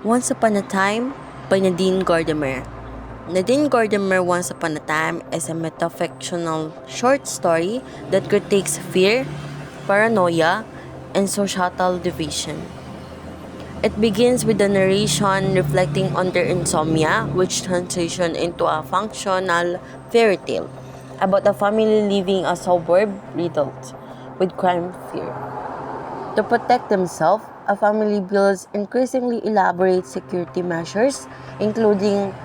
Once Upon a Time by Nadine Gordimer. Nadine Gordimer Once Upon a Time is a metafictional short story that critiques fear, paranoia, and societal division. It begins with the narration reflecting on their insomnia, which transitions into a functional fairy tale about a family living a suburb riddled with crime fear. To protect themselves, a family builds increasingly elaborate security measures, including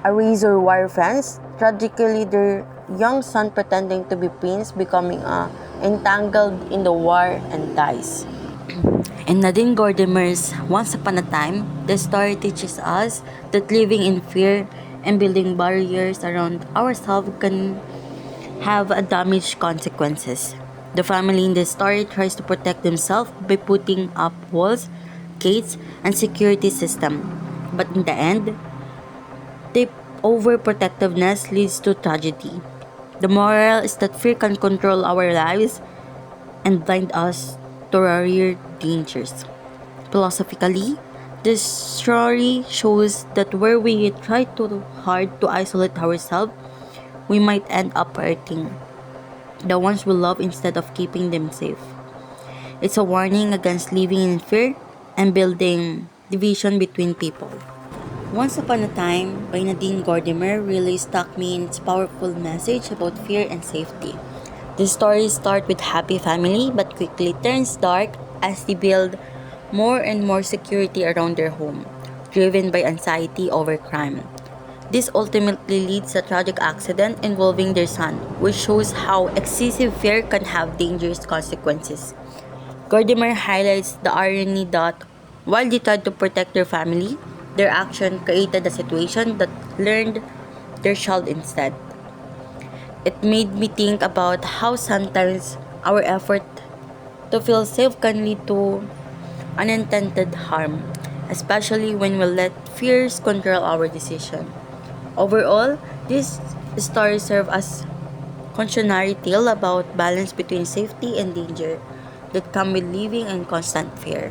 a razor wire fence. Tragically, their young son pretending to be prince, becoming entangled in the war and dies. In Nadine Gordimer's Once Upon a Time, the story teaches us that living in fear and building barriers around ourselves can have a damaged consequences. The family in this story tries to protect themselves by putting up walls, gates, and security system. But in the end, the overprotectiveness leads to tragedy. The moral is that fear can control our lives and blind us to real dangers. Philosophically, this story shows that where we try too hard to isolate ourselves, we might end up hurting the ones we love instead of keeping them safe. It's a warning against living in fear and building division between people. Once Upon a Time by Nadine Gordimer really stuck me in its powerful message about fear and safety. The story starts with happy family but quickly turns dark as they build more and more security around their home, driven by anxiety over crime. This ultimately leads to a tragic accident involving their son, which shows how excessive fear can have dangerous consequences. Gordimer highlights the irony that while they tried to protect their family, their action created a situation that learned their child instead. It made me think about how sometimes our effort to feel safe can lead to unintended harm, especially when we let fears control our decision. Overall, this story serves as cautionary tale about balance between safety and danger that come with living in constant fear.